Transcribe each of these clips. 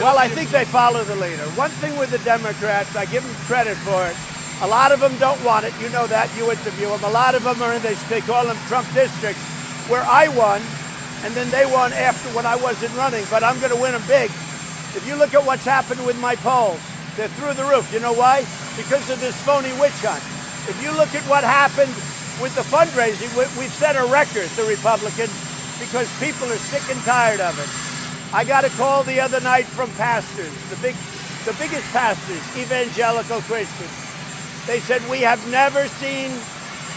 Well, I think they follow the leader. One thing with the Democrats, I give them credit for it. A lot of them don't want it. You know that. You interview them. A lot of them are in, they call them Trump districts, where I won, and then they won after when I wasn't running. But I'm going to win them big. If you look at what's happened with my polls, they're through the roof. You know why? Because of this phony witch hunt. If you look at what happened with the fundraising, we've set a record, the Republicans, because people are sick and tired of it. I got a call the other night from pastors, the biggest pastors, evangelical Christians. They said, we have never seen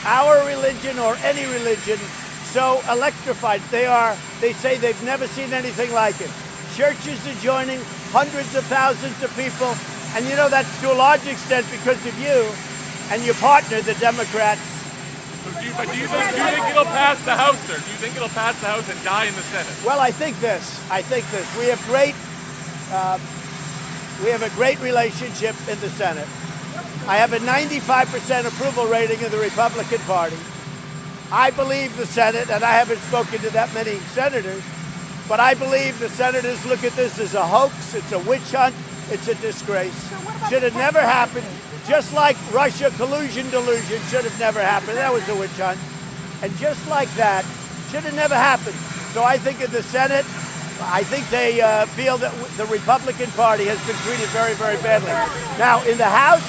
our religion or any religion so electrified. They say they've never seen anything like it. Churches are joining, hundreds of thousands of people. And you know, that's to a large extent because of you and your partner, the Democrats. Do you think it'll pass the House, sir? Do you think it'll pass the House and die in the Senate? Well, I think this. We have a great relationship in the Senate. I have a 95% approval rating in the Republican Party. I believe the Senate, and I haven't spoken to that many senators, but I believe the senators look at this as a hoax, it's a witch hunt, it's a disgrace. Should have never happened. Just like Russia collusion delusion should have never happened. That was a witch hunt. And just like that, should have never happened. So I think in the Senate, I think they feel that the Republican Party has been treated very, very badly. Now, in the House,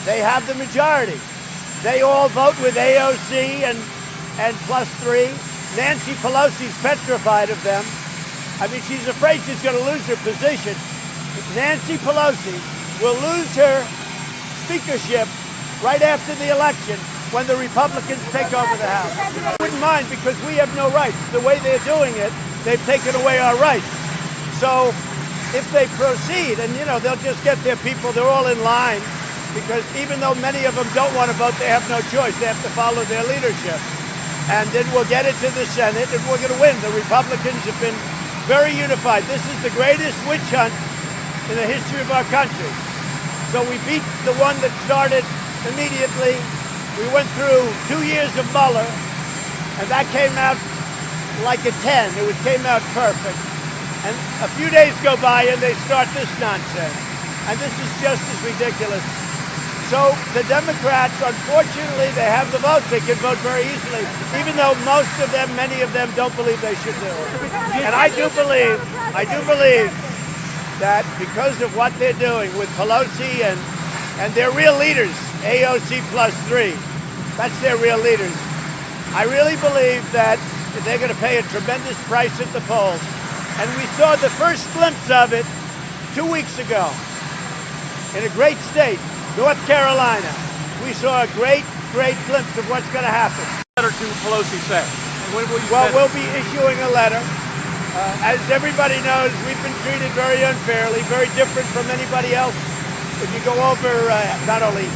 they have the majority. They all vote with AOC and +3. Nancy Pelosi's petrified of them. I mean, she's afraid she's going to lose her position. Nancy Pelosi will lose her speakership right after the election when the Republicans take over the House. I wouldn't mind because we have no rights. The way they're doing it, they've taken away our rights. So if they proceed, and you know, they'll just get their people, they're all in line, because even though many of them don't want to vote, they have no choice. They have to follow their leadership. And then we'll get it to the Senate and we're going to win. The Republicans have been very unified. This is the greatest witch hunt in the history of our country. So we beat the one that started immediately. We went through 2 years of Mueller, and that came out like a 10. It came out perfect. And a few days go by, and they start this nonsense. And this is just as ridiculous. So the Democrats, unfortunately, they have the votes. They can vote very easily, even though most of them, many of them, don't believe they should do it. And I do believe that because of what they're doing with Pelosi and their real leaders, AOC +3, that's their real leaders. I really believe that they're going to pay a tremendous price at the polls. And we saw the first glimpse of it 2 weeks ago in a great state, North Carolina. We saw a great glimpse of what's going to happen. What letter to Pelosi say? When will you we'll be issuing a letter. As everybody knows, we've been treated very unfairly, very different from anybody else. If you go over not only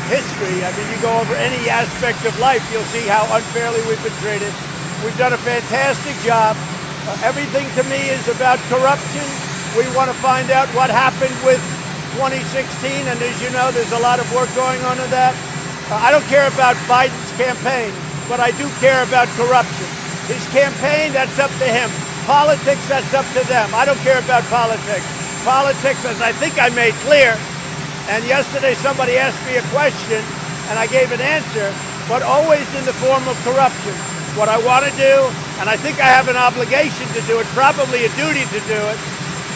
history, I mean, you go over any aspect of life, you'll see how unfairly we've been treated. We've done a fantastic job. Everything to me is about corruption. We want to find out what happened with 2016, and as you know, there's a lot of work going on in that. I don't care about Biden's campaign, but I do care about corruption. His campaign, that's up to him. Politics, that's up to them. I don't care about politics. Politics, as I think I made clear, and yesterday somebody asked me a question, and I gave an answer, but always in the form of corruption. What I want to do, and I think I have an obligation to do it, probably a duty to do it,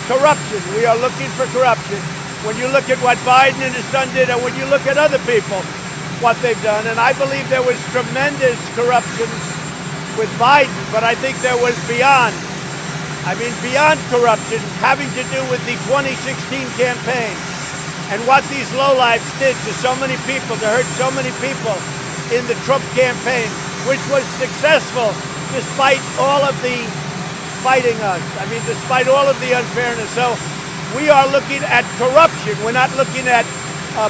corruption. We are looking for corruption. When you look at what Biden and his son did, and when you look at other people, what they've done, and I believe there was tremendous corruption with Biden, but I think there was beyond corruption, having to do with the 2016 campaign and what these lowlifes did to so many people, to hurt so many people in the Trump campaign, which was successful despite all of the fighting us. I mean, despite all of the unfairness. So we are looking at corruption. We're not looking at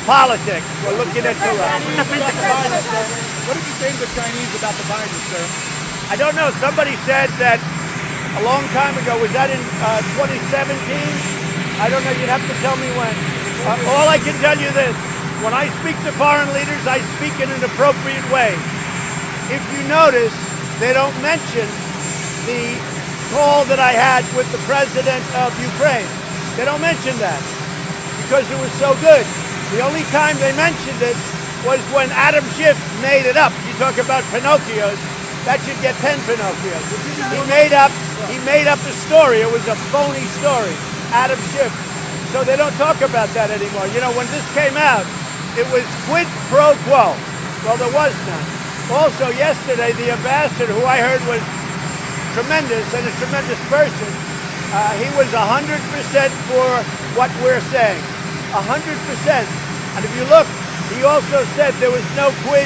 politics. We're looking at corruption. What did you say to the Chinese about the virus, sir? I don't know. Somebody said that a long time ago. Was that in 2017? I don't know. You'd have to tell me when. All I can tell you this. When I speak to foreign leaders, I speak in an appropriate way. If you notice, they don't mention the call that I had with the president of Ukraine. They don't mention that because it was so good. The only time they mentioned it was when Adam Schiff made it up. You talk about Pinocchios, that should get 10 Pinocchios. He made up the story. It was a phony story, Adam Schiff. So they don't talk about that anymore. You know, when this came out, it was quid pro quo. Well, there was none. Also, yesterday, the ambassador, who I heard was tremendous and a tremendous person, he was 100% for what we're saying. 100%. And if you look, he also said there was no quid